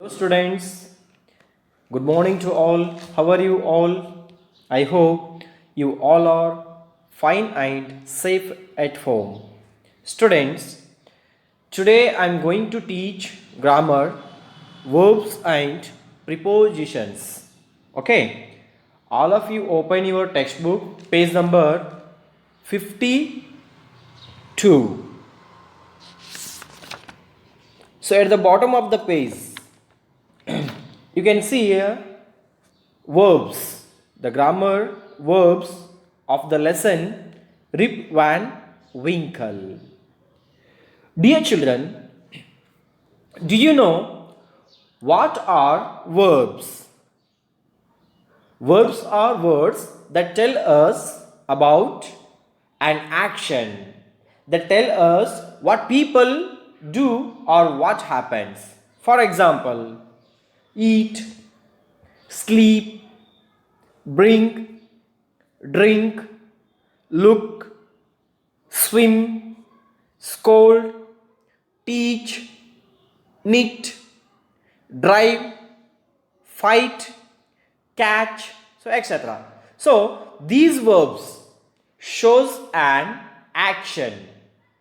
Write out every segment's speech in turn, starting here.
Students, good morning to all. How are you all? I hope you all are fine and safe at home. Students, today I am going to teach grammar, verbs and prepositions. Okay, all of you open your textbook, page number 52. So at the bottom of the page, you can see here verbs, the grammar verbs of the lesson Rip Van Winkle. Dear children, do you know what are verbs? Verbs are words that tell us about an action, that tell us what people do or what happens. For example, eat, sleep, bring, drink, look, swim, scold, teach, knit, drive, fight, catch, so etc. So these verbs shows an action.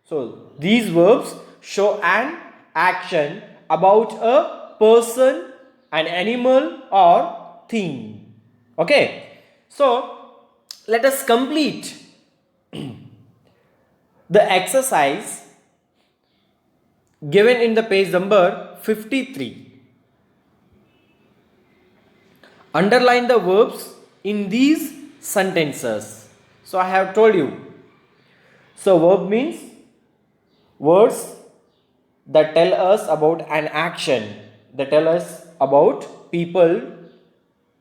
So these verbs show an action about a person, an animal or thing. Okay, so let us complete the exercise given in the page number 53. Underline the verbs in these sentences. So I have told you. So verb means words that tell us about an action, that tell us about people,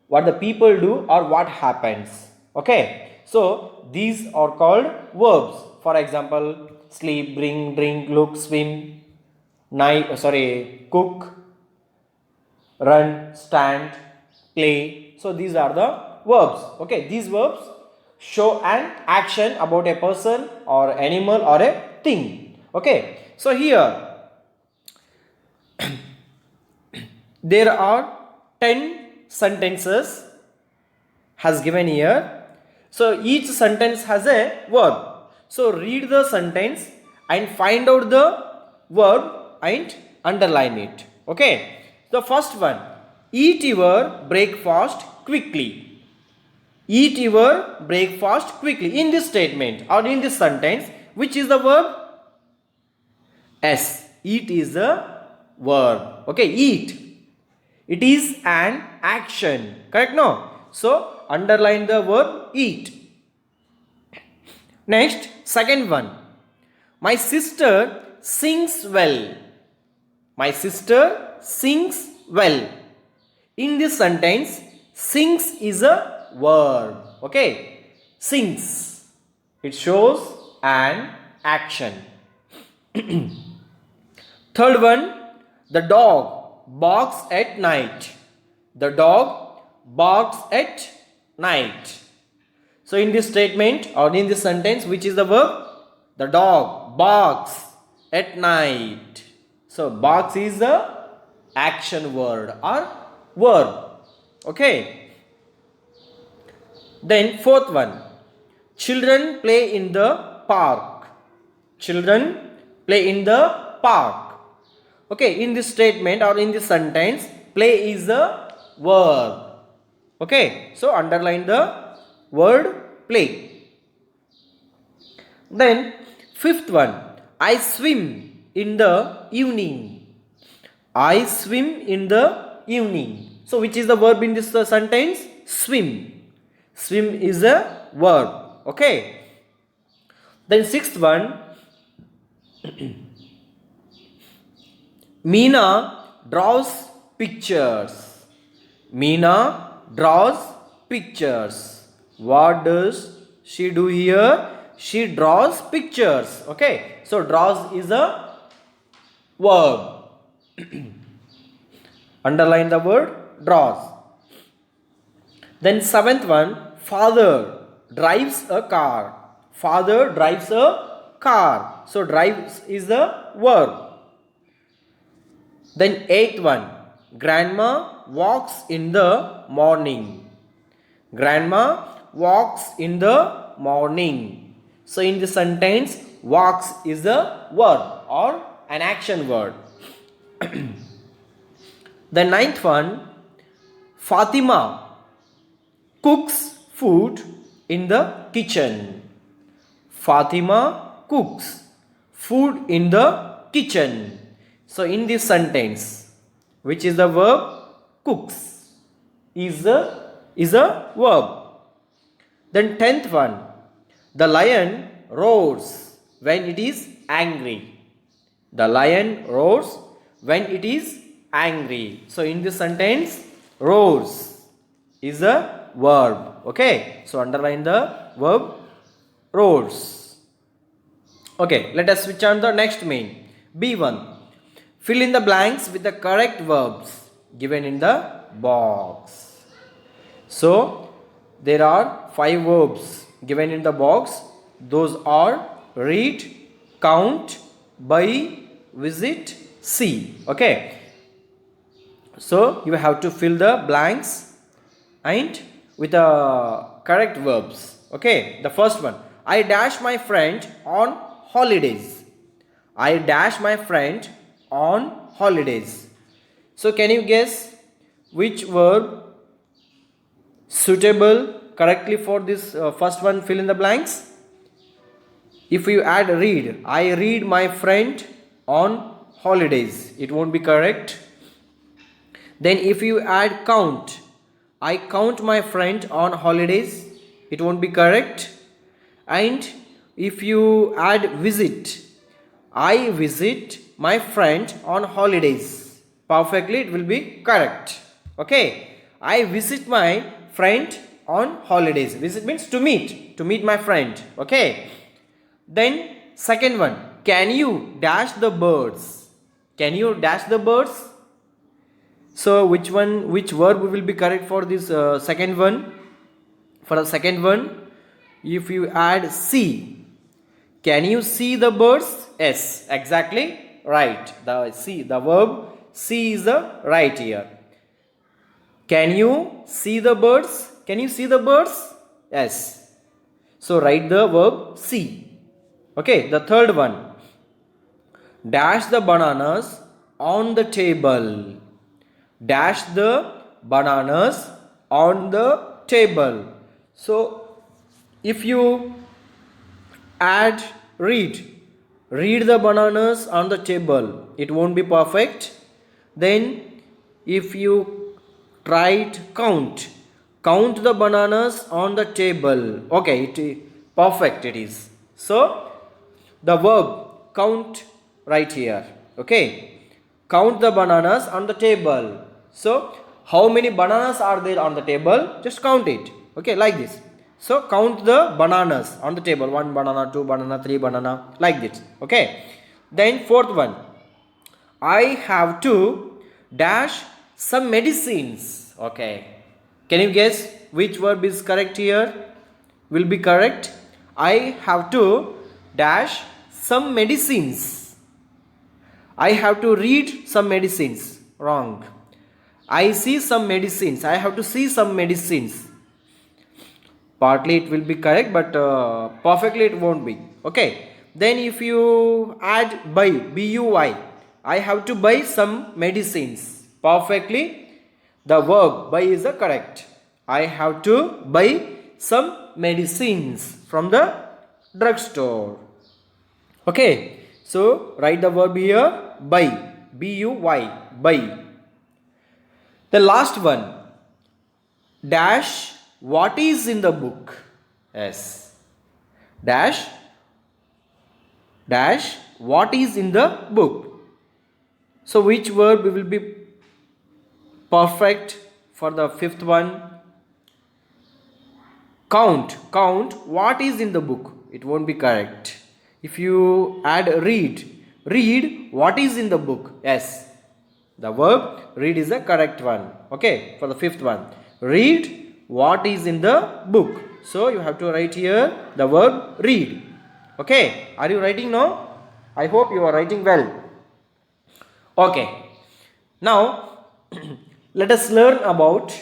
what the people do or what happens. Okay, so these are called verbs. For example, sleep, bring, drink, look, swim, cook, run, stand, play. So these are the verbs. Okay, these verbs show an action about a person or animal or a thing. Okay, so here there are 10 sentences has given here. So each sentence has a verb. So read the sentence and find out the verb and underline it. Okay, the first one, eat your breakfast quickly. Eat your breakfast quickly. In this statement or in this sentence, which is the verb? S. Eat is the verb. Okay, eat. It is an action. Correct? No? So underline the verb eat. Next, second one. My sister sings well. My sister sings well. In this sentence, sings is a verb. Okay? Sings. It shows an action. Third one, the dog barks at night. The dog barks at night. So in this statement or in this sentence, which is the verb? The dog barks at night. So barks is the action word or verb. Okay. Then fourth one, children play in the park. Children play in the park. Okay, in this statement or in this sentence, play is the verb. Okay, so underline the word play. Then fifth one, I swim in the evening. I swim in the evening. So which is the verb in this sentence? Swim. Swim is a verb. Okay. Then sixth one, Meena draws pictures. Meena draws pictures. What does she do here? She draws pictures. Okay. So draws is a verb. Underline the word draws. Then seventh one, father drives a car. Father drives a car. So drives is the verb. Then eighth one, Grandma walks in the morning. Grandma walks in the morning. So in the sentence, walks is a verb or an action word. The ninth one, Fatima cooks food in the kitchen. Fatima cooks food in the kitchen. So in this sentence, which is the verb? Cooks is a verb. Then 10th one, the lion roars when it is angry. The lion roars when it is angry. So in this sentence, roars is a verb. Okay, so underline the verb roars. Okay, let us switch on the next main. B1. Fill in the blanks with the correct verbs given in the box. So there are 5 verbs given in the box. Those are read, count, buy, visit, see. Okay, so you have to fill the blanks and with the correct verbs. Okay, the first one, I dash my friend on holidays. I dash my friend on holidays. So can you guess which verb suitable correctly for this first one? Fill in the blanks. If you add read, I read my friend on holidays, it won't be correct. Then if you add count, I count my friend on holidays, it won't be correct. And if you add visit, I visit my friend on holidays, perfectly it will be correct. Okay, I visit my friend on holidays. Visit means to meet my friend. Okay, then second one, can you dash the birds? Can you dash the birds? So which verb will be correct for this second one? For the second one, if you add see, can you see the birds? Yes, exactly right. The verb see is the right here. Can you see the birds? Can you see the birds? Yes. So write the verb see. Okay, the third one, dash the bananas on the table. Dash the bananas on the table. So if you add read the bananas on the table, it won't be perfect. Then if you try to count the bananas on the table, okay, it perfect it is. So the verb count right here. Okay, count the bananas on the table. So how many bananas are there on the table? Just count it. Okay, like this. So count the bananas on the table. 1 banana, 2 banana, 3 banana, like this. Okay, then fourth one, I have to dash some medicines. Okay, can you guess which verb is correct here? Will be correct. I have to dash some medicines. I have to read some medicines. Wrong. I see some medicines. I have to see some medicines. Partly it will be correct, but perfectly it won't be. Okay, then if you add buy, buy, I have to buy some medicines, perfectly the verb buy is the correct. I have to buy some medicines from the drugstore. Okay, so write the verb here, buy, buy, buy. The last one, dash what is in the book. Yes, dash what is in the book. So which verb will be perfect for the fifth one? Count what is in the book, it won't be correct. If you add read what is in the book. Yes, the verb read is the correct one. Okay, for the fifth one, read what is in the book. So you have to write here the verb read. Okay, are you writing now? I hope you are writing well. Okay, now let us learn about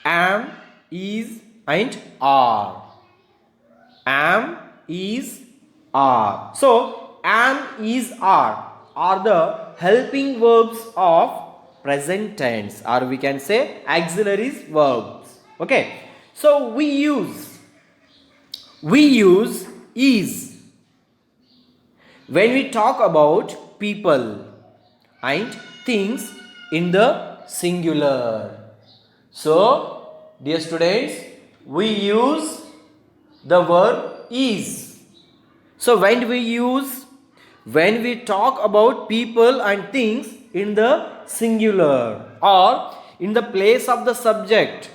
am, is and are. Am, is, are. So am, is, are the helping verbs of present tense, or we can say auxiliary verbs. Okay. So we use is when we talk about people and things in the singular. So, dear students, we use the verb is. So, when we use, when we talk about people and things in the singular or in the place of the subject,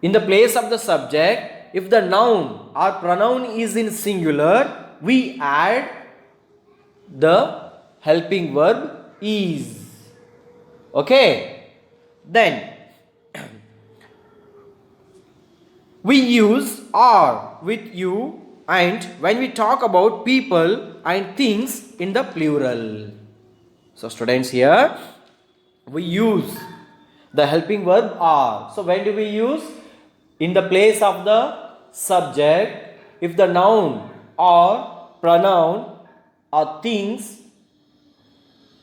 in the place of the subject, if the noun or pronoun is in singular, we add the helping verb is. Okay. Then we use are with you and when we talk about people and things in the plural. So students, here we use the helping verb are. So when do we use? In the place of the subject, if the noun or pronoun or things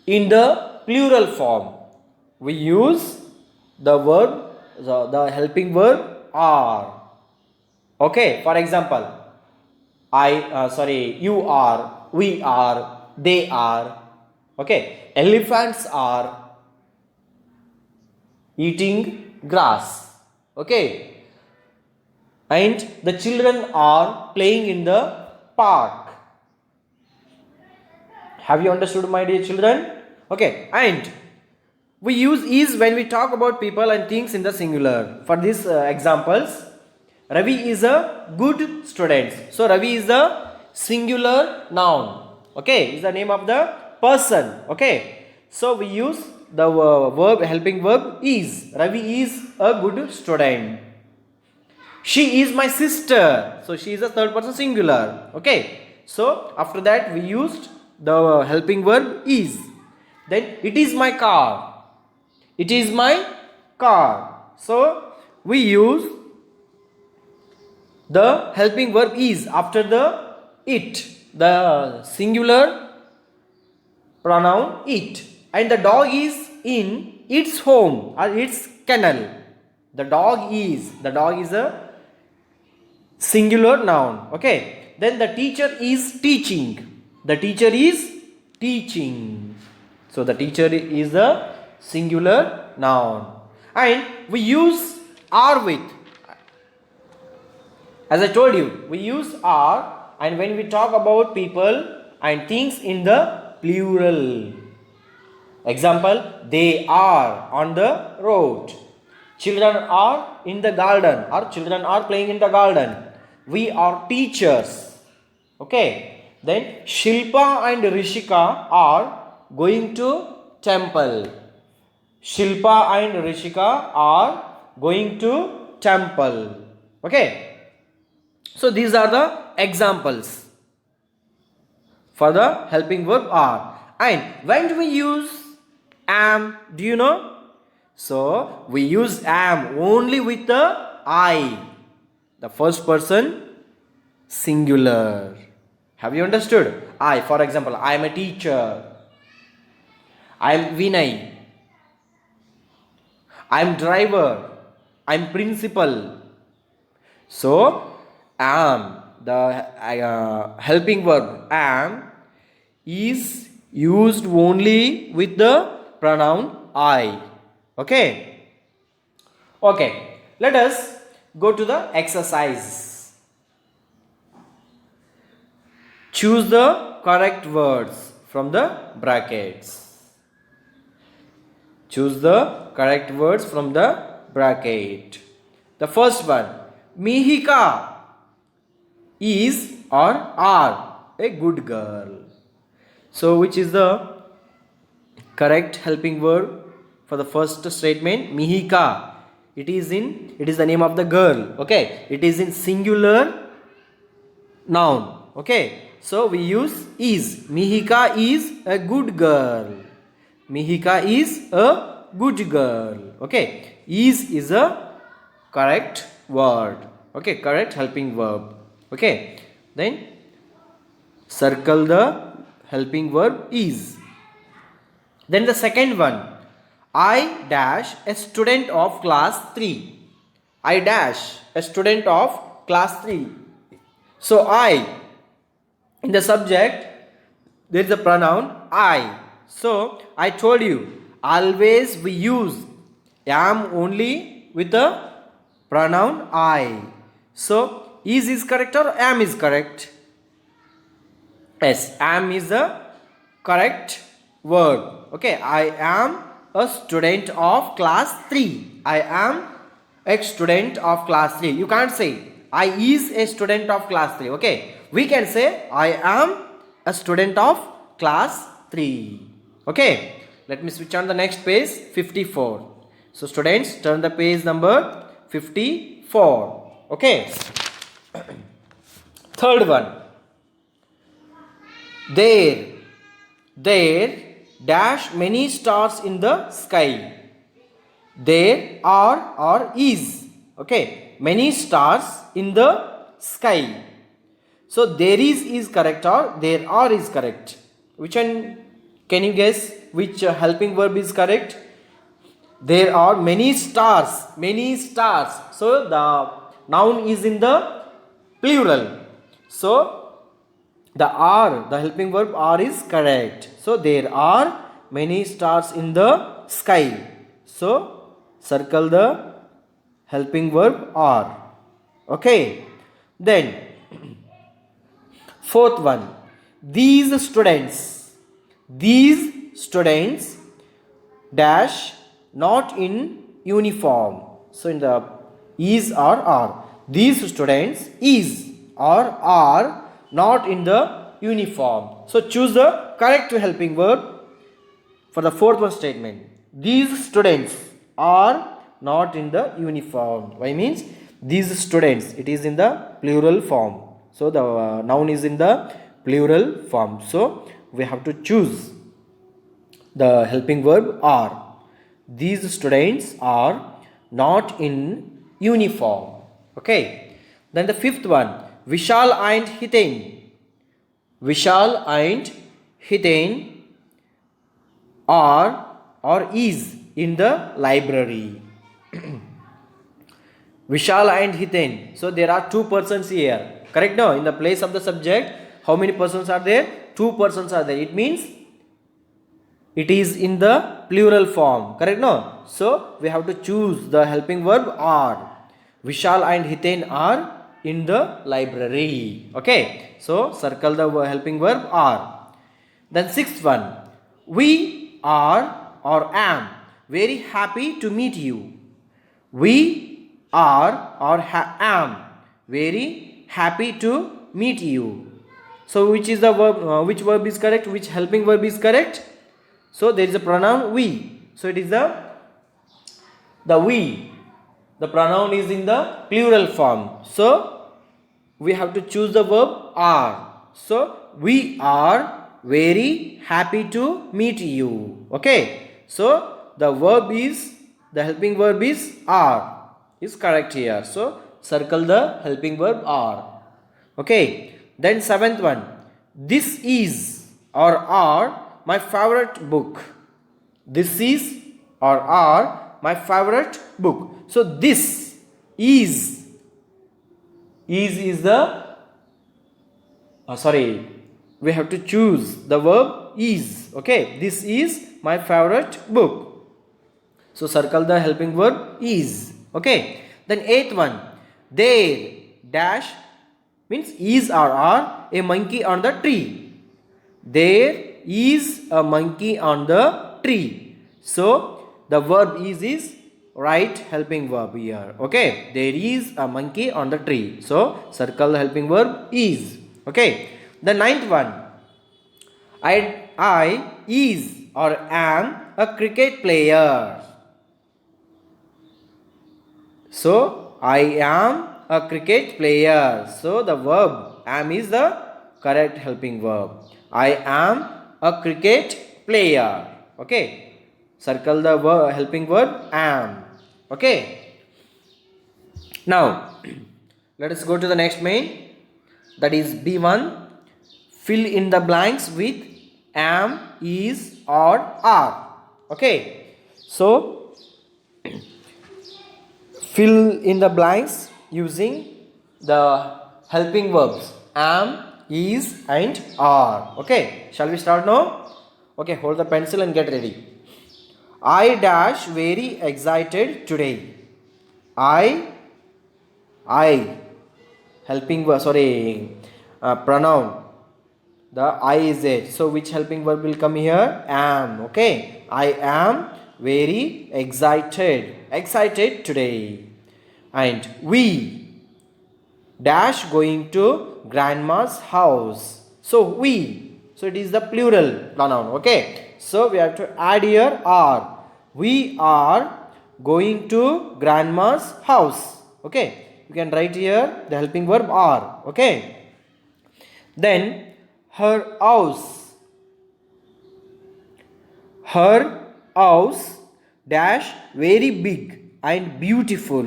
in the plural form, we use the verb, the helping verb are. Okay, for example, you are, we are, they are. Okay, elephants are eating grass. Okay, and the children are playing in the park. Have you understood, my dear children? Okay, and we use is when we talk about people and things in the singular. For these examples, Ravi is a good student. So Ravi is a singular noun. Okay, is the name of the person. Okay, so we use the verb, helping verb is. Ravi is a good student. She is my sister. So she is a third person singular. Okay, so after that we used the helping verb is. Then it is my car. It is my car. So we use the helping verb is after the it, the singular pronoun it. And the dog is in its home or its kennel. The dog is a singular noun. Okay, then the teacher is teaching. The teacher is teaching. So the teacher is a singular noun. And we use are with. As I told you, we use are and when we talk about people and things in the plural. Example, they are on the road. Children are in the garden or children are playing in the garden. We are teachers. Okay. Then Shilpa and Rishika are going to temple. Shilpa and Rishika are going to temple. Okay. So these are the examples for the helping verb are. And when do we use am? Do you know? So we use am only with the I, the first person singular. Have you understood? I, for example, I am a teacher. I am Vinay. I am driver. I am principal. So am, the helping verb am is used only with the pronoun I. Okay. Okay. Let us go to the exercise. Choose the correct words from the brackets. Choose the correct words from the bracket. The first one, Mihika is or are a good girl. So which is the correct helping verb for the first statement? Mihika. It is the name of the girl. Okay, it is in singular noun. Okay, so we use is. Mihika is a good girl. Mihika is a good girl. Okay, is a correct word. Okay, correct helping verb. Okay, then circle the helping verb is. Then the second one, I dash a student of class 3. I dash a student of class 3. So I, in the subject, there is a pronoun I. So I told you, always we use am only with the pronoun I. So is correct or am is correct? Yes, am is the correct word. Okay, I am a student of class 3. I am a student of class 3. You can't say I is a student of class 3. Okay, we can say I am a student of class 3. Okay, let me switch on the next page 54. So students, turn the page number 54. Okay, third one, there dash many stars in the sky. There are or is. Okay, many stars in the sky. So there is correct or there are is correct. Which one can you guess which helping verb is correct? There are many stars. Many stars. So the noun is in the plural. So the are, the helping verb are is correct. So there are many stars in the sky. So circle the helping verb are. Okay. Then fourth one, these students dash not in uniform. So in the is or are, these students is or are not in the uniform. So choose the correct helping verb for the fourth one statement. These students are not in the uniform. Why means these students, it is in the plural form. So the noun is in the plural form. So we have to choose the helping verb are. These students are not in uniform. Okay. Then the fifth one, Vishal and Hiten. Vishal and Hiten are or is in the library. Vishal and Hiten. So there are two persons here. Correct? No? In the place of the subject, how many persons are there? Two persons are there. It means it is in the plural form. Correct? No? So we have to choose the helping verb are. Vishal and Hiten are in the library. Okay. So circle the helping verb are. Then sixth one. We are or am very happy to meet you. We are or am very happy to meet you. So which is the verb? Which verb is correct? Which helping verb is correct? So there is a pronoun we. So it is the we. The pronoun is in the plural form. So we have to choose the verb are. So we are very happy to meet you. Okay. So the verb is, the helping verb is are. Is correct here. So circle the helping verb are. Okay. Then seventh one. This is or are my favorite book. This is or are my favorite book. So this is the we have to choose the verb is. Okay, this is my favorite book. So circle the helping verb is. Okay, then eighth one, there dash means is or are a monkey on the tree. There is a monkey on the tree. So the verb is right helping verb here. Okay, there is a monkey on the tree. So circle the helping verb is. Okay, the ninth one, I is or am a cricket player. So I am a cricket player. So the verb am is the correct helping verb. I am a cricket player. Okay, circle the helping verb am. Okay, now let us go to the next main, that is B1. Fill in the blanks with am, is, or are. Okay, so fill in the blanks using the helping verbs am, is, and are. Okay, shall we start now? Okay, hold the pencil and get ready. I dash very excited today. I helping verb, pronoun. The I is it. So which helping verb will come here? Am. Okay, I am very excited today. And we dash going to grandma's house. So it is the plural pronoun. Okay, so we have to add here are. We are going to grandma's house. Okay, you can write here the helping verb are. Okay, then her house dash very big and beautiful.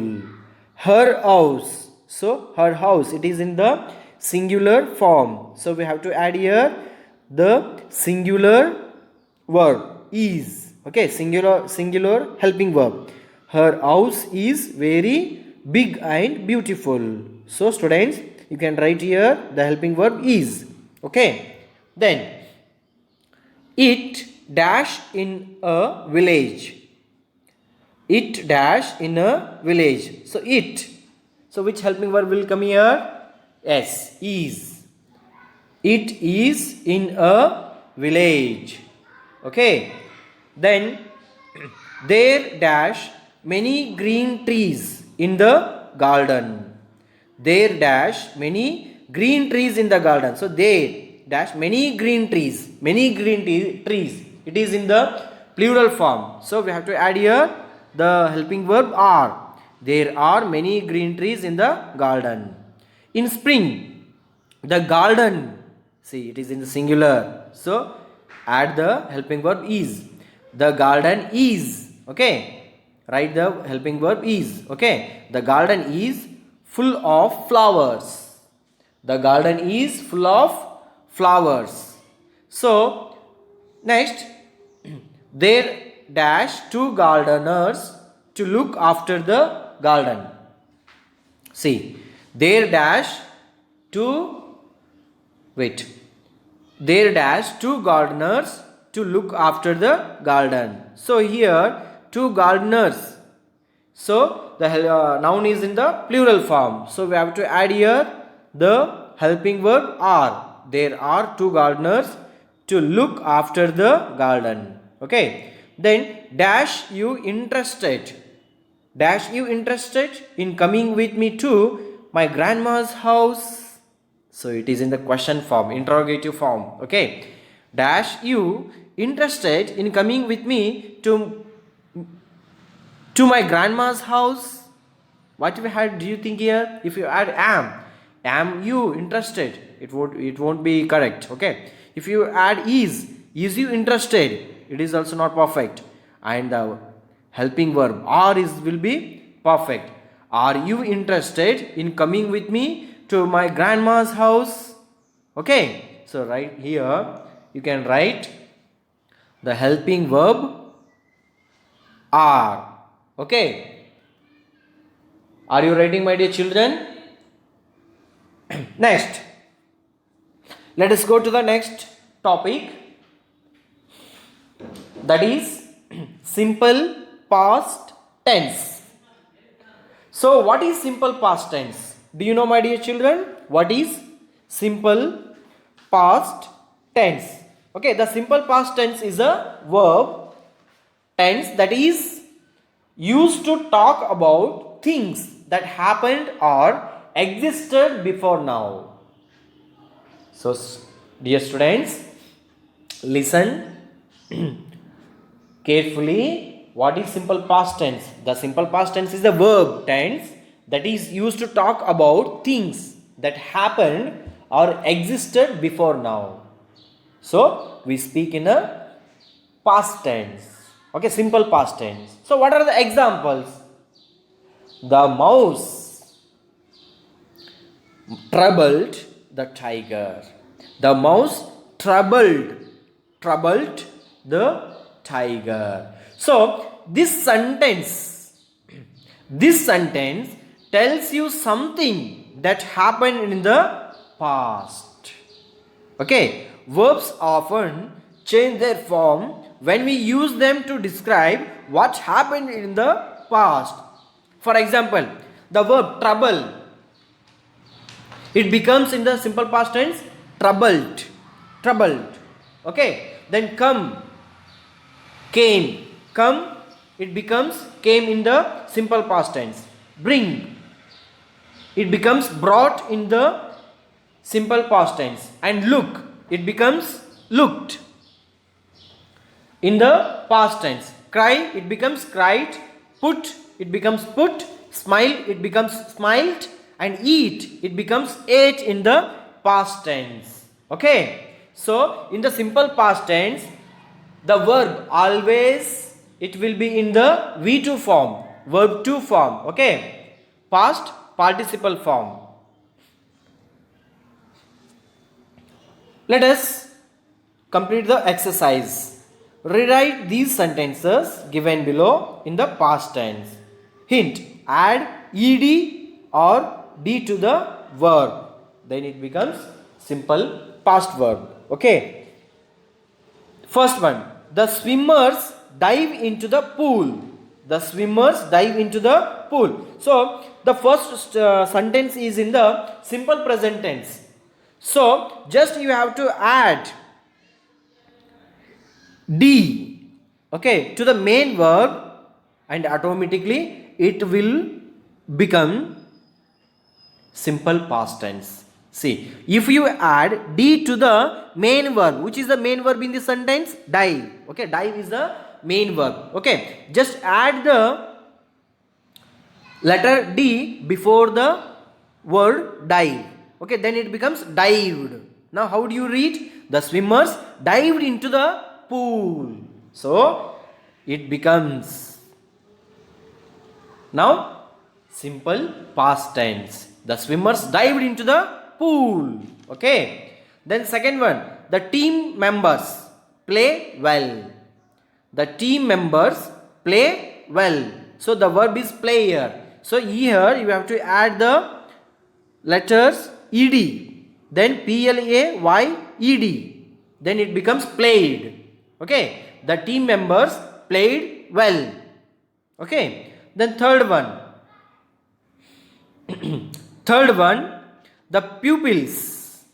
Her house, so her house, it is in the singular form, so we have to add here the singular verb is. Okay, singular helping verb. Her house is very big and beautiful. So students, you can write here the helping verb is. Okay, then it dash in a village. It dash in a village. So it. So which helping verb will come here? Yes, is. It is in a village. Okay. Then there dash many green trees in the garden. There dash many green trees in the garden. So there dash many green trees. Many green trees. It is in the plural form. So we have to add here the helping verb are. There are many green trees in the garden. In spring, the garden. See, it is in the singular. So add the helping verb is. The garden is. Okay. Write the helping verb is. Okay. The garden is full of flowers. The garden is full of flowers. So next, there dash two gardeners to look after the garden. See, there dash two, there dash two gardeners to look after the garden. So here two gardeners. So the noun is in the plural form. So we have to add here the helping verb are. There are two gardeners to look after the garden. Okay. Then dash you interested. Dash you interested in coming with me to my grandma's house. So it is in the question form, interrogative form. Okay. Dash you interested in coming with me to my grandma's house. What we had, do you think here? If you add am you interested? It won't be correct. Okay. If you add is you interested? It is also not perfect. And the helping verb are will be perfect. Are you interested in coming with me to my grandma's house? Okay. So right here you can write the helping verb are. Okay. Are you writing, my dear children? Next, let us go to the next topic, that is simple past tense. So what is simple past tense? Do you know, my dear children, what is simple past tense? Okay, the simple past tense is a verb tense that is used to talk about things that happened or existed before now. So dear students, listen carefully. What is simple past tense? The simple past tense is the verb tense that is used to talk about things that happened or existed before now. So we speak in a past tense. Okay, simple past tense. So what are the examples? The mouse troubled the tiger. The mouse troubled the tiger. So this sentence tells you something that happened in the past. Okay, verbs often change their form when we use them to describe what happened in the past. For example, the verb trouble, it becomes in the simple past tense troubled. Okay, then came, it becomes came in the simple past tense. Bring, it becomes brought in the simple past tense. And look, it becomes looked in the past tense. Cry, it becomes cried. Put, it becomes put. Smile, it becomes smiled. And eat, it becomes ate in the past tense. Okay, so in the simple past tense, the verb always, it will be in the V2 form, verb 2 form. Okay, past participle form. Let us complete the exercise. Rewrite these sentences given below in the past tense. Hint, add ed or d to the verb, then it becomes simple past verb. Okay, first one, the swimmers dive into the pool. The swimmers dive into the pool. So the first sentence is in the simple present tense. So just you have to add d, okay, to the main verb, and automatically it will become simple past tense. See, if you add d to the main verb, which is the main verb in the sentence? Dive. Okay, dive is the main verb. Okay, just add the letter d before the word dive. Okay, then it becomes dived. Now how do you read? The swimmers dived into the pool. So it becomes now simple past tense. The swimmers dived into the pool. Okay. Then second one, the team members play well. The team members play well. So the verb is player. So here you have to add the letters ed, then played, then it becomes played. Okay, the team members played well. Okay, then third one, the pupils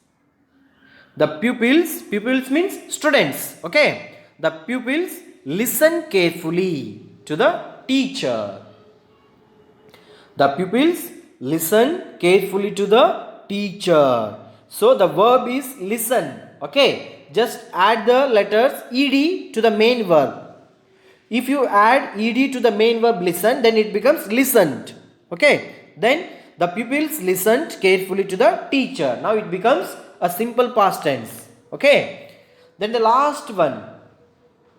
means students. Okay, the pupils listen carefully to the teacher. The pupils listen carefully to the teacher. So the verb is listen. Okay, just add the letters ed to the main verb. If you add ed to the main verb listen, then it becomes listened. Okay, then the pupils listened carefully to the teacher. Now it becomes a simple past tense. Okay, then the last one,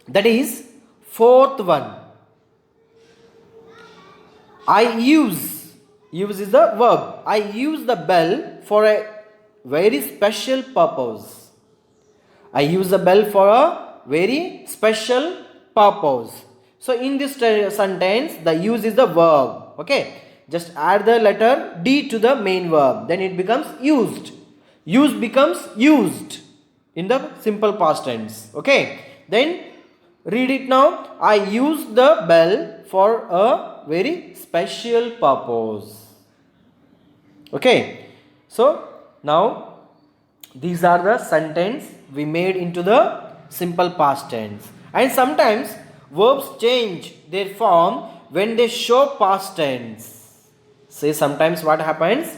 that is fourth one, I use is the verb. I use the bell for a very special purpose. I use the bell for a very special purpose. So in this sentence, the use is the verb. Okay, just add the letter d to the main verb, then it becomes used. Use becomes used in the simple past tense. Okay, then read it now. I use the bell for a very special purpose. Okay, so now these are the sentence we made into the simple past tense. And sometimes verbs change their form when they show past tense. Say sometimes what happens?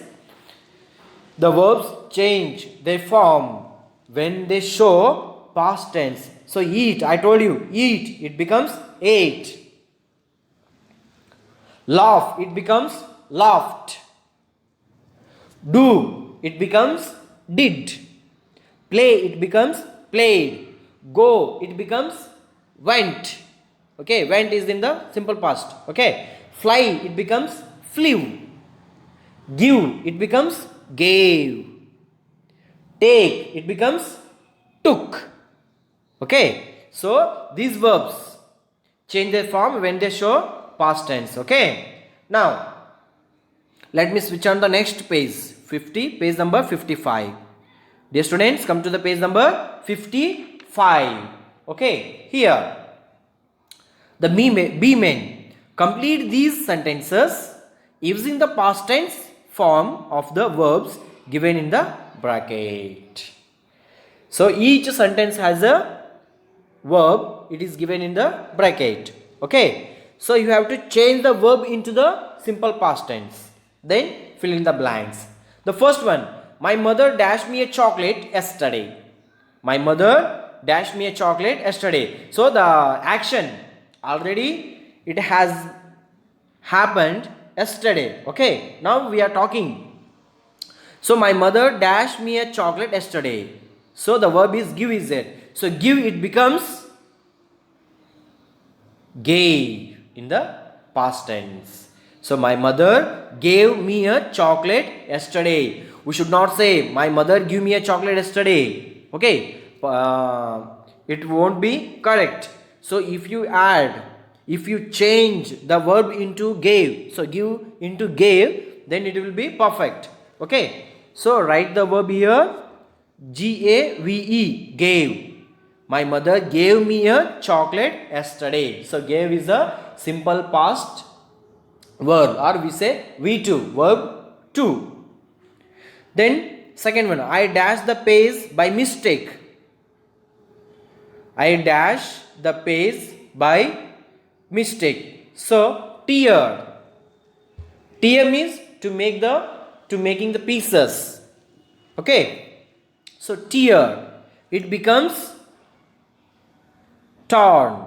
The verbs change their form when they show past tense. So eat, I told you, eat, it becomes ate. Laugh, it becomes laughed. Do, it becomes did. Play, it becomes played. Go, it becomes went. Okay, went is in the simple past. Okay, fly, it becomes flew. Give, it becomes gave. Take, it becomes took. Okay, so these verbs change their form when they show past tense. Okay, now let me switch on the next page, page number 55. Dear students, come to the page number 55. Okay, here the be men complete these sentences using the past tense form of the verbs given in the bracket. So each sentence has a verb, it is given in the bracket. Okay, so you have to change the verb into the simple past tense, then fill in the blanks. The first one, my mother dashed me a chocolate yesterday. My mother dashed me a chocolate yesterday. So the action already it has happened yesterday. Okay, now we are talking. So my mother dashed me a chocolate yesterday. So the verb is give is there. So give, it becomes gave in the past tense. So my mother gave me a chocolate yesterday. We should not say my mother gave me a chocolate yesterday. Okay, it won't be correct. So if you change the verb into gave, so give into gave, then it will be perfect. Okay, so write the verb here, gave, gave. My mother gave me a chocolate yesterday. So gave is a simple past verb, or we say V2, verb 2. Then second one, I dash the page by mistake. I dash the page by mistake. So tear. Tear means to making the pieces. Okay. So tear, it becomes torn.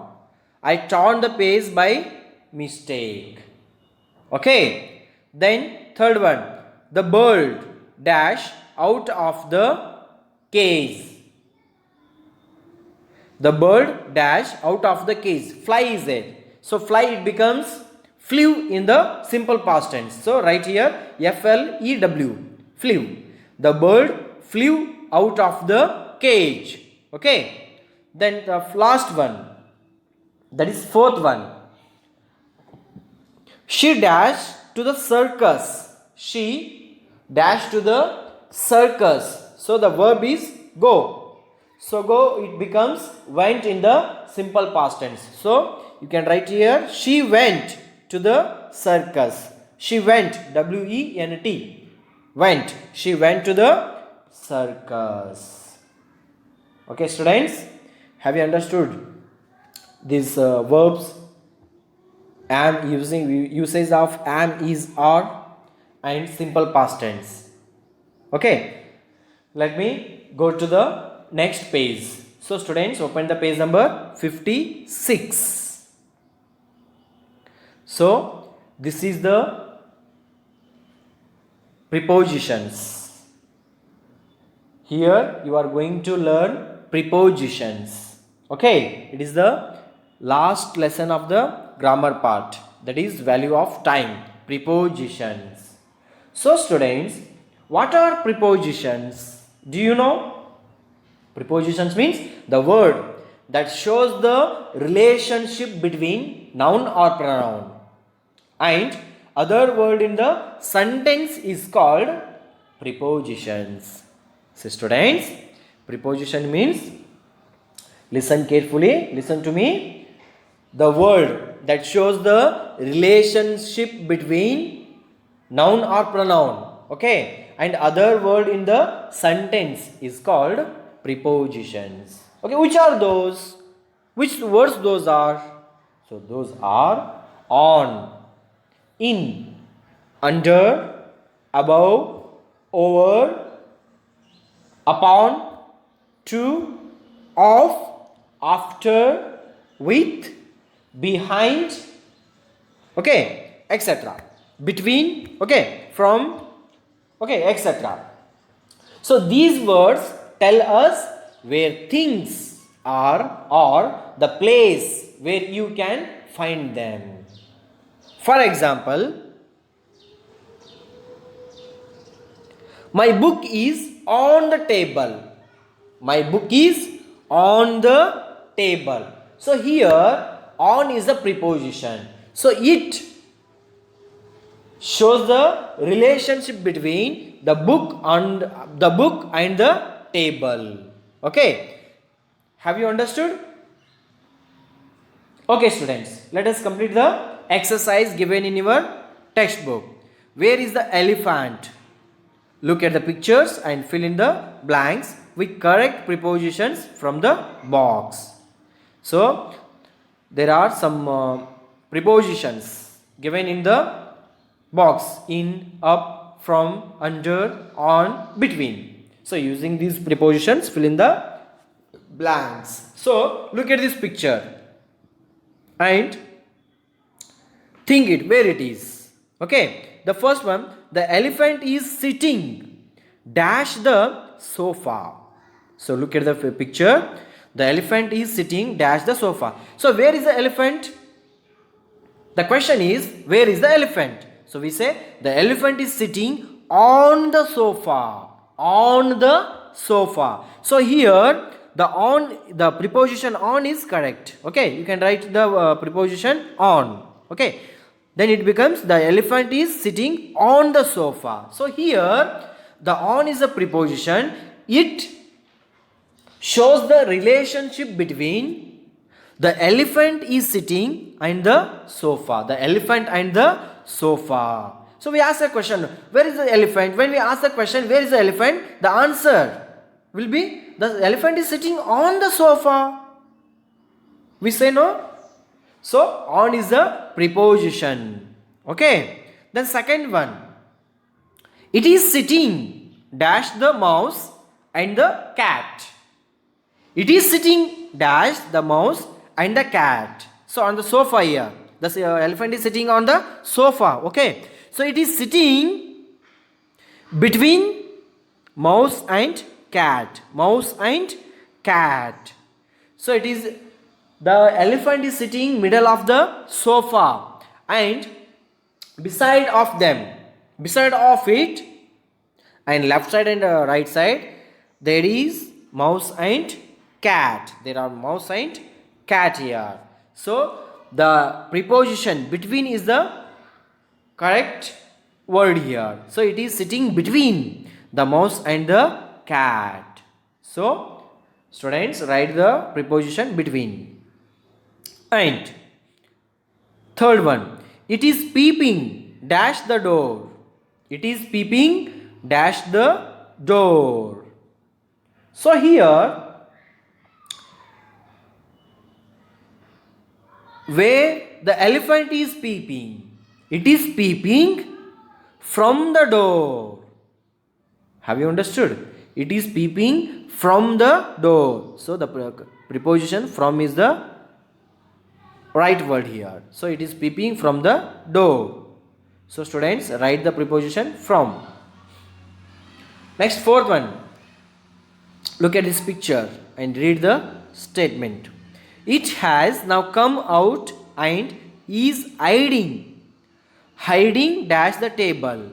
I torn the page by mistake. Okay. Then third one, the bird dash out of the cage. The bird dash out of the cage. Fly is there. So fly, it becomes flew in the simple past tense. So right here, FLEW, flew. The bird flew out of the cage. Okay. Then the last one, that is fourth one. She dashed to the circus. She dashed to the circus. So the verb is go. So go, it becomes went in the simple past tense. So you can write here, she went to the circus. She went, WENT, went. She went to the circus. Okay, students, have you understood these verbs? Am, using usage of am, is, are, and simple past tense. Okay, let me go to the next page. So students, open the page number 56. So this is the prepositions. Here you are going to learn prepositions. Okay, it is the last lesson of the grammar part, that is value of time, prepositions. So students, what are prepositions? Do you know? Prepositions means the word that shows the relationship between noun or pronoun and other word in the sentence is called prepositions. So students, preposition means, listen carefully, listen to me, the word that shows the relationship between noun or pronoun, okay, and other word in the sentence is called prepositions. Okay, which are those? Which words those are? So those are on, in, under, above, over, upon, to, of, after, with, behind, okay, etc. Between, okay, from, okay, etc. So these words tell us where things or the place where you can find them. For example, my book is on the table. My book is on the table. So here on is the preposition. So it shows the relationship between the book and the table. Okay, have you understood? Okay students, let us complete the exercise given in your textbook. Where is the elephant? Look at the pictures and fill in the blanks with correct prepositions from the box. So there are some prepositions given in the box: in, up, from, under, on, between. So using these prepositions, fill in the blanks. So look at this picture and think it where it is. Okay, the first one, the elephant is sitting dash the sofa. So look at the picture. The elephant is sitting dash the sofa. So where is the elephant? The question is, where is the elephant? So we say the elephant is sitting on the sofa. On the sofa. So here the preposition on is correct. Okay, you can write the preposition on. Okay, then it becomes the elephant is sitting on the sofa. So here the on is a preposition. It shows the relationship between the elephant is sitting and the sofa. The elephant and the sofa. So we ask a question, where is the elephant? When we ask the question, where is the elephant? The answer will be, the elephant is sitting on the sofa. We say no. So on is the preposition. Okay. Then second one, it is sitting dash the mouse and the cat. It is sitting dash the mouse and the cat. So on the sofa here, the elephant is sitting on the sofa. Okay, so it is sitting between mouse and cat. Mouse and cat. So it is, the elephant is sitting middle of the sofa, and beside of them, beside of it, and left side and right side, there is mouse and cat. There are mouse and cat here. So the preposition between is the correct word here. So it is sitting between the mouse and the cat. So students, write the preposition between. And third one, it is peeping dash the door. It is peeping dash the door. So here, where the elephant is peeping, it is peeping from the door. Have you understood? It is peeping from the door. So the preposition from is the right word here. So it is peeping from the door. So students, write the preposition from. Next, fourth one. Look at this picture and read the statement. It has now come out and is hiding. Hiding dash the table.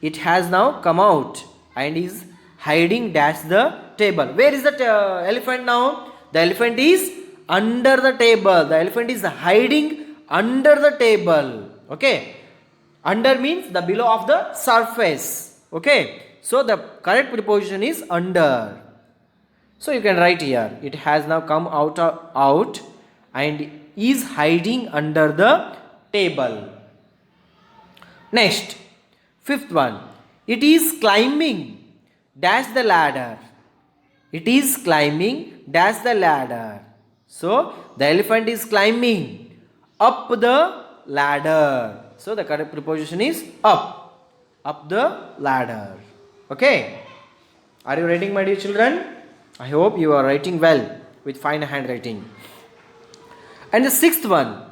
It has now come out and is hiding dash the table. Where is the elephant now? The elephant is under the table. The elephant is hiding under the table. Okay. Under means the below of the surface. Okay. So the correct preposition is under. So you can write here, it has now come out and is hiding under the table. Next, fifth one, it is climbing dash the ladder. It is climbing dash the ladder. So the elephant is climbing up the ladder. So the correct preposition is up the ladder. Okay, are you writing, my dear children? I hope you are writing well with fine handwriting. And the sixth one,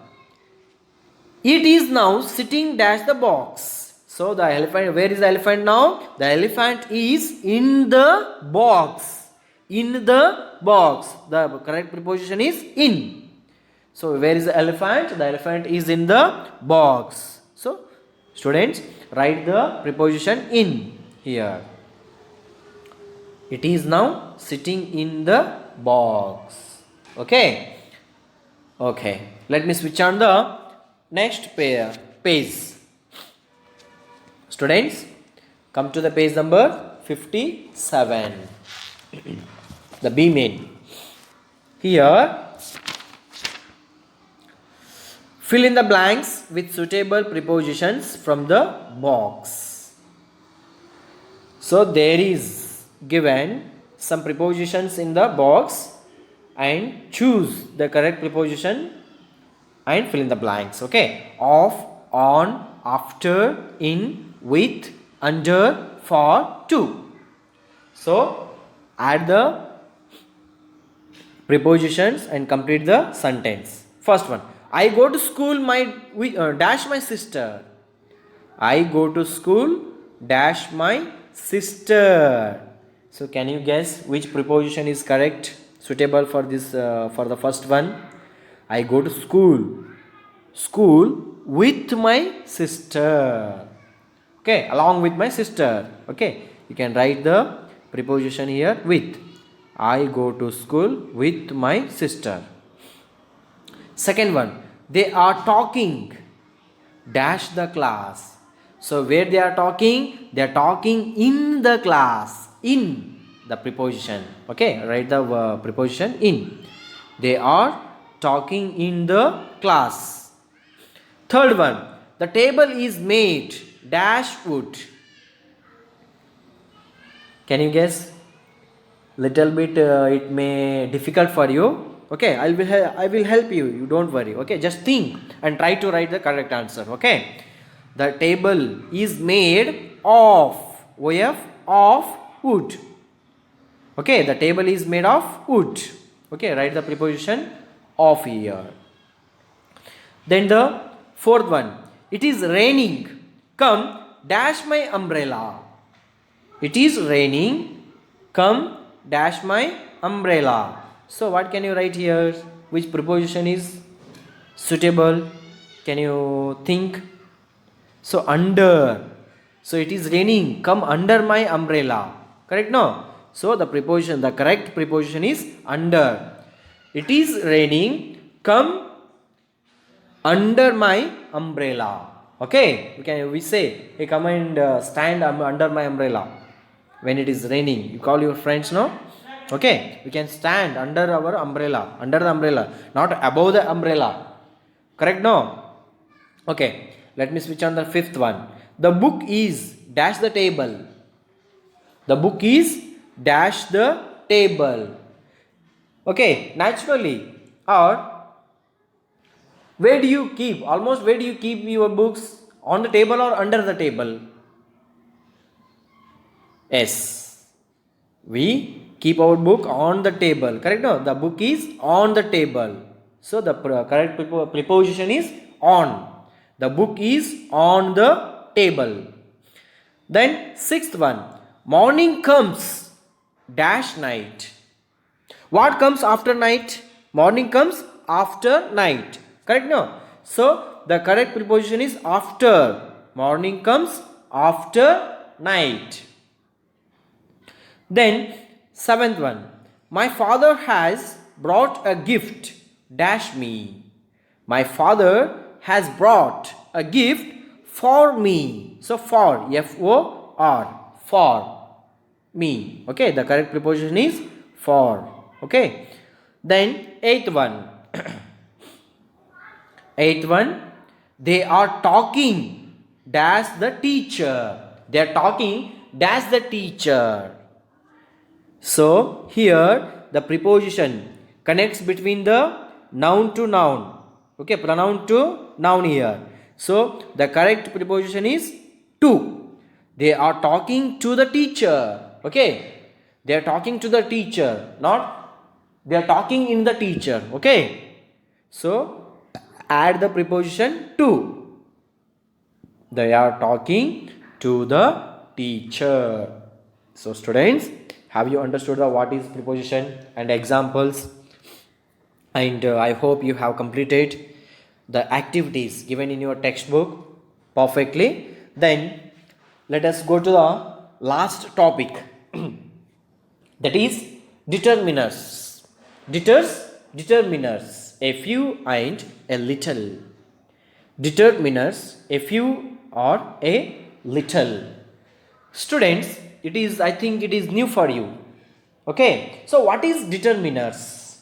it is now sitting dash the box. So the elephant, where is the elephant now? The elephant is in the box. in the box. The correct preposition is in. So where is the elephant? The elephant is in the box. So students, write the preposition in here. It is now sitting in the box. Okay. Okay. Let me switch on the next page. Students, come to the page number 57. The B main. Here, fill in the blanks with suitable prepositions from the box. So there is given some prepositions in the box and choose the correct preposition and fill in the blanks. Okay. Of, on, after, in, with, under, for, to. So add the prepositions and complete the sentence. First one. I go to school dash my sister. I go to school dash my sister. So can you guess which preposition is correct, suitable for this for the first one? I go to school with my sister. Okay, along with my sister. Okay, you can write the preposition here with. I go to school with my sister. Second one, they are talking dash the class. So where they are talking? They are talking in the class. In the preposition. Okay, write the preposition in. They are talking in the class. Third one, the table is made dash wood. Can you guess? Little bit it may difficult for you. Okay, I will help you. You don't worry. Okay, just think and try to write the correct answer. Okay, the table is made of wood. Okay, the table is made of wood. Okay, write the preposition of here. Then the fourth one, it is raining. Come dash my umbrella. It is raining. Come dash my umbrella. So what can you write here? Which preposition is suitable? Can you think? So under. So it is raining. Come under my umbrella. Correct? No? So the correct preposition is under. It is raining. Come under my umbrella. Okay? We say, hey, come and stand under my umbrella. When it is raining, you call your friends, no? Okay, we can stand under our umbrella, under the umbrella, not above the umbrella. Correct, no? Okay, let me switch on the fifth one. The book is dash the table. The book is dash the table. Okay, naturally. Or where do you keep your books? On the table or under the table? Yes, we keep our book on the table. Correct? No, the book is on the table. So the correct preposition is on. The book is on the table. Then sixth one, morning comes dash night. What comes after night? Morning comes after night. Correct? No. So the correct preposition is after. Morning comes after night. Then seventh one, my father has brought a gift dash me. My father has brought a gift for me. So for, F-O-R, for me. Okay, the correct preposition is for. Okay, then eighth one. Eighth one, they are talking dash the teacher. They are talking dash the teacher. So here the preposition connects between the noun to noun. Okay, pronoun to noun here. So the correct preposition is to. They are talking to the teacher. Okay, they are talking to the teacher, not they are talking in the teacher. Okay, so add the preposition to. They are talking to the teacher. So students, Have you understood the what is preposition and examples? And I hope you have completed the activities given in your textbook perfectly. Then let us go to the last topic that is determiners. Determiners, a few and a little. Determiners, a few or a little. Students, it is, I think it is new for you. Okay, so what is determiners?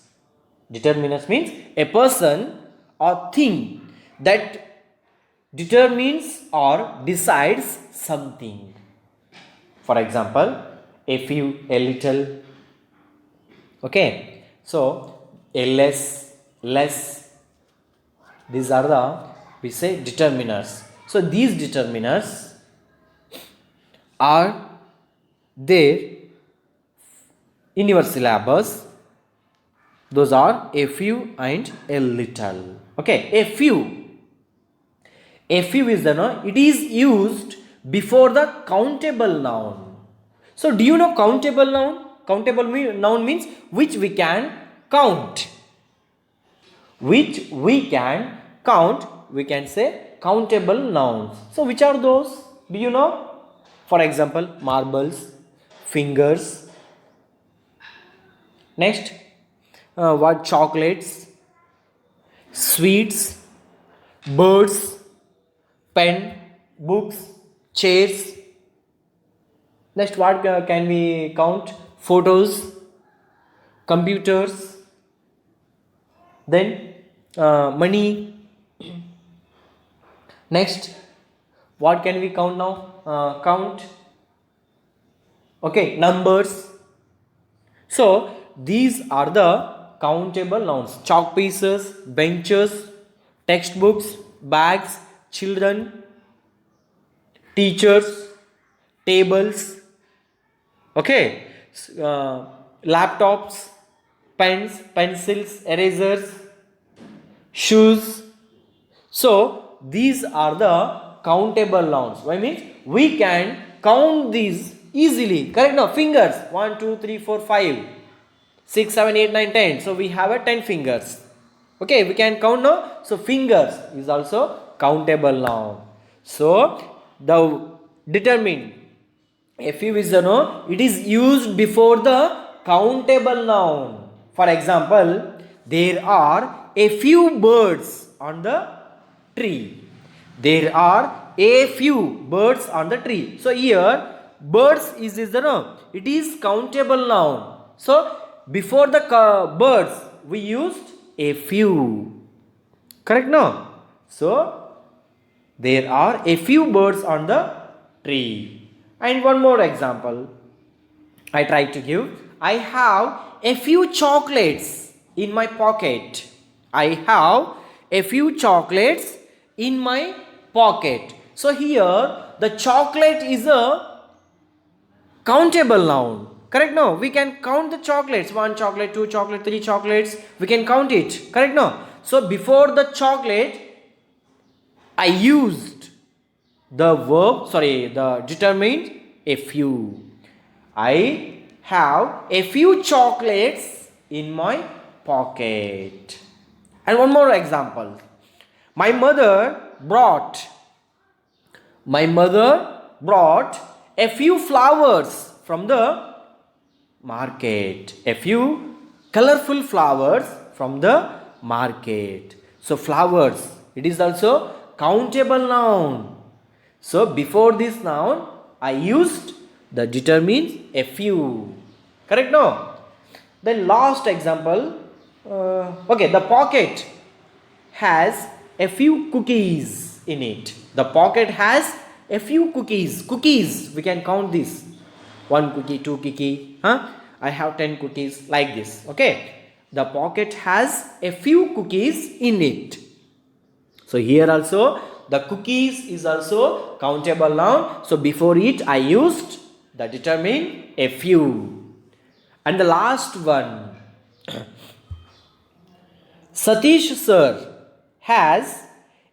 Determiners means a person or thing that determines or decides something. For example, a few, a little. Okay, so a less. These are the, we say, determiners. So these determiners are there in your syllabus. Those are a few and a little. Okay, a few. A few is the noun. It is used before the countable noun. So do you know countable noun? Countable noun means which we can count. Which we can count, we can say countable nouns. So which are those? Do you know? For example, marbles, fingers. Next, what? Chocolates, sweets, birds, pen, books, chairs. Next, what can we count? Photos, computers, then money. Next, what can we count now? Count. Okay, numbers. So these are the countable nouns. Chalk pieces, benches, textbooks, bags, children, teachers, tables. Okay, laptops, pens, pencils, erasers, shoes. So these are the countable nouns. Why means we can count these easily. Correct? No, fingers 1 2 3 4 5 6 7 8 9 10. So we have a 10 fingers. Okay, we can count now. So fingers is also countable noun. So the determine, a few is the noun. It is used before the countable noun. For example, there are a few birds on the tree. There are a few birds on the tree. So here birds is the noun. It is countable noun. So before the birds we used a few. Correct? No? So there are a few birds on the tree. And one more example I try to give. I have a few chocolates in my pocket. I have a few chocolates in my pocket. So here the chocolate is a countable noun. Correct? No? We can count the chocolates. 1 chocolate, 2 chocolate, 3 chocolates. We can count it. Correct? No? So before the chocolate I used the verb, the determined a few. I have a few chocolates in my pocket. And one more example. My mother brought a few flowers from the market. A few colorful flowers from the market. So flowers, it is also countable noun. So before this noun I used the determines a few. Correct? No? Then last example. Okay, the pocket has a few cookies in it. The pocket has a few cookies. Cookies, we can count this. 1 cookie, 2 cookie. I have 10 cookies, like this. Okay. The pocket has a few cookies in it. So here also the cookies is also countable noun. So before it I used the determine a few. And the last one. Satish sir has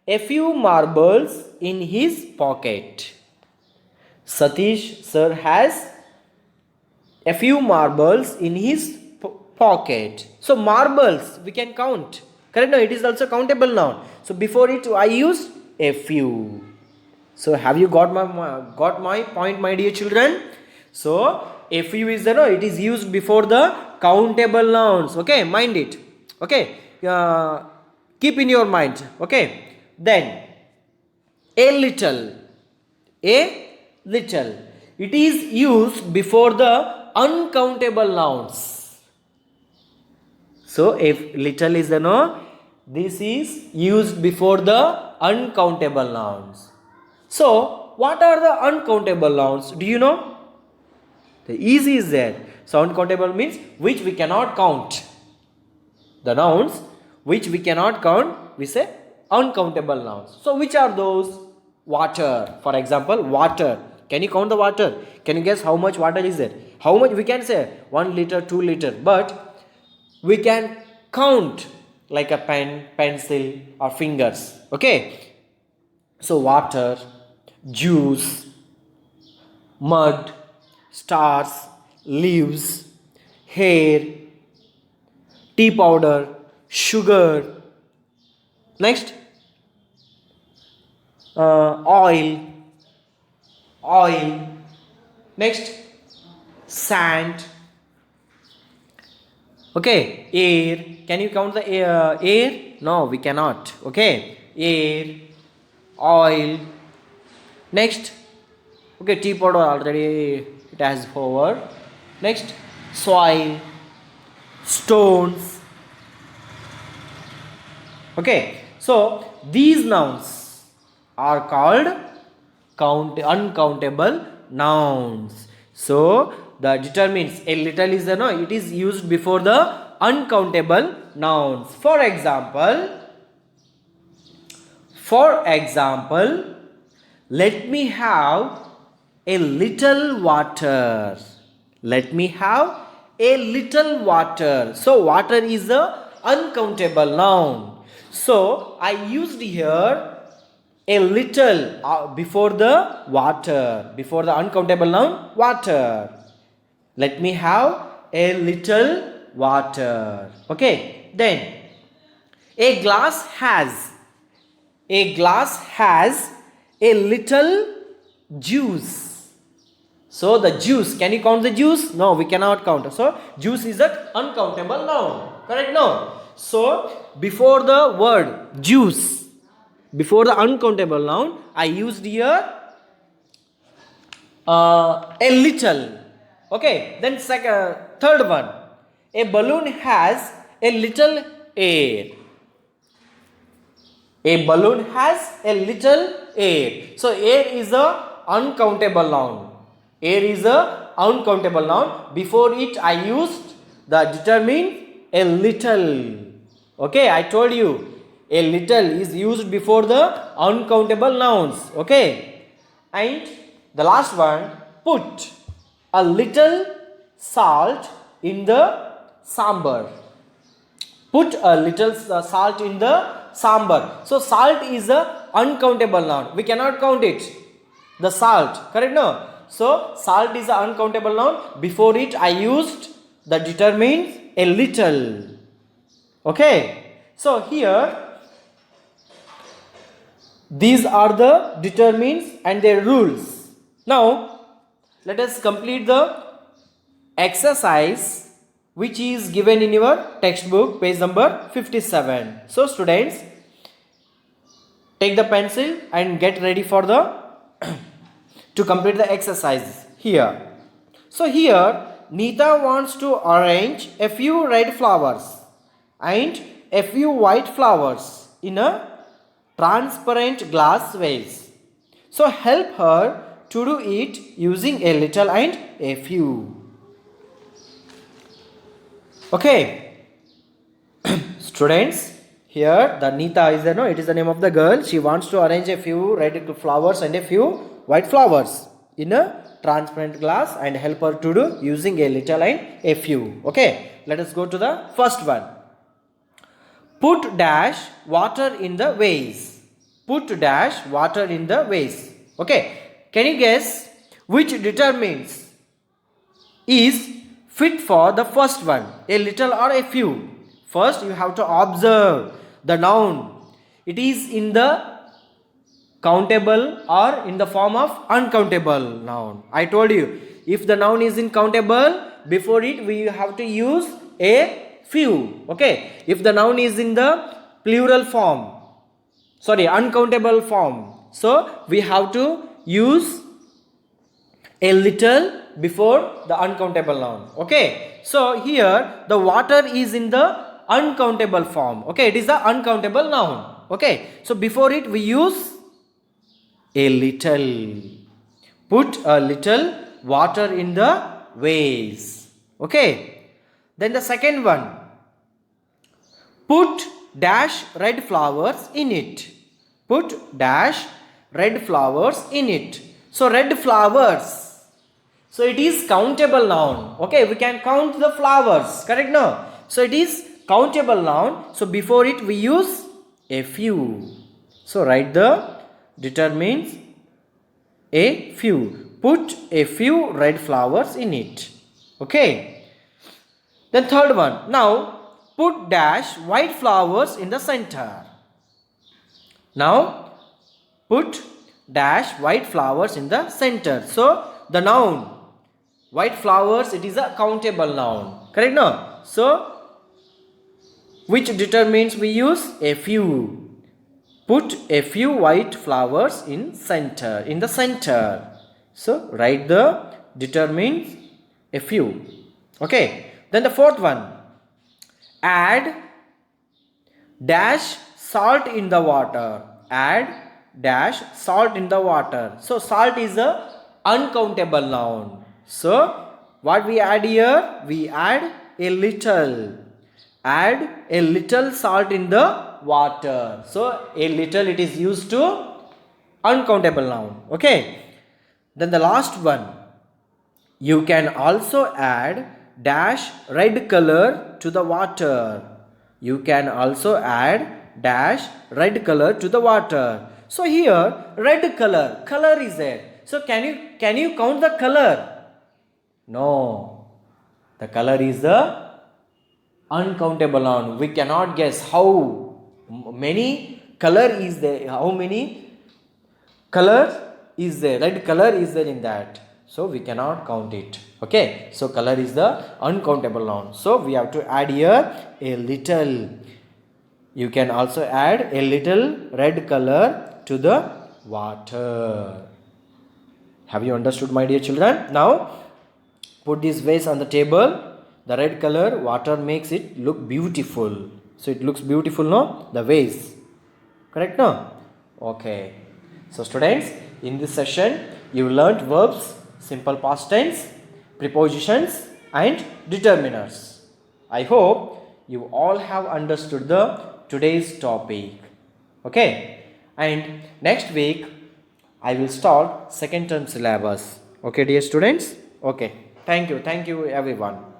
a few marbles in his pocket. Satish sir has a few marbles in his pocket. So marbles we can count. Correct? No, it is also countable noun. So before it I used a few. So have you got my point, my dear children? So a few is the no, it is used before the countable nouns. Okay, mind it. Okay, keep in your mind. Okay, then a little, a little. It is used before the uncountable nouns. So if little is the no, this is used before the uncountable nouns. So what are the uncountable nouns? Do you know? The easy is there. So uncountable means which we cannot count. The nouns which we cannot count, we say uncountable nouns. So which are those? Water. For example, water. Can you count the water? Can you guess how much water is there? How much we can say? 1 liter, 2 liter. But we can count like a pen, pencil or fingers. Okay. So water, juice, mud, stars, leaves, hair, tea powder, sugar, next oil, next sand, okay, air. Can you count the air? No, we cannot. Okay, air, oil, next, okay, tea powder already it has forward, next soil, stones. Okay, so these nouns are called uncountable nouns. So the determines a little is the no, it is used before the uncountable nouns. For example, let me have a little water. Let me have a little water. So water is a uncountable noun. So I used here a little before the water, before the uncountable noun water. Let me have a little water. Okay, then a glass has a little juice. So the juice, can you count the juice? No, we cannot count. So juice is an uncountable noun. Correct? No. So before the word juice, before the uncountable noun, I used here a little. Okay. Then third one, a balloon has a little air. A balloon has a little air. So air is a uncountable noun. Air is a uncountable noun. Before it I used the determine a little. Okay, I told you a little is used before the uncountable nouns. Okay, and the last one, put a little salt in the sambar. Put a little salt in the sambar. So salt is a uncountable noun. We cannot count it. The salt, correct? No. So salt is an uncountable noun. Before it I used the determines a little. Okay. So here these are the determines and their rules. Now let us complete the exercise which is given in your textbook, page number 57. So students, take the pencil and get ready for the to complete the exercise here. So here Neeta wants to arrange a few red flowers and a few white flowers in a transparent glass vase. So help her to do it using a little and a few. Okay. Students, here the Neeta is it is the name of the girl. She wants to arrange a few red flowers and a few white flowers in a transparent glass and help her to do using a little and a few. Okay, let us go to the first one. Put dash water in the vase. Put dash water in the vase. Okay, can you guess which determines is fit for the first one, a little or a few. First you have to observe the noun. It is in the countable or in the form of uncountable noun. I told you, if the noun is in countable, before it we have to use a few. Okay, if the noun is in the plural form, sorry, uncountable form, so we have to use a little before the uncountable noun. Okay, so here the water is in the uncountable form. Okay, it is the uncountable noun. Okay, so before it we use a little. Put a little water in the vase. Okay, then the second one, put dash red flowers in it. Put dash red flowers in it. So red flowers, so it is countable noun. Okay, we can count the flowers, correct? No, so it is countable noun, so before it we use a few. So write the determines a few. Put a few red flowers in it. Okay, then third one, now put dash white flowers in the center. Now put dash white flowers in the center. So the noun white flowers, it is a countable noun, correct? No, so which determines we use a few. Put a few white flowers in center, in the center. So write the determines a few. Okay, then the fourth one, add dash salt in the water. Add dash salt in the water. So salt is a uncountable noun. So what we add here? We add a little. Add a little salt in the water. So a little, it is used to uncountable noun. Okay, then the last one, you can also add dash red color to the water. You can also add dash red color to the water. So here red color, color is there. So can you count the color? No, the color is the uncountable noun. We cannot guess how many color is there, how many colors is there, red color is there in that, so we cannot count it. Okay, so color is the uncountable noun, so we have to add here a little. You can also add a little red color to the water. Have you understood, my dear children? Now put this vase on the table. The red color water makes it look beautiful. So it looks beautiful, no? The vase, correct? No? Okay, so students, in this session you learnt verbs, simple past tense, prepositions and determiners. I hope you all have understood the today's topic. Okay, and next week I will start second term syllabus. Okay, dear students? Okay, thank you everyone.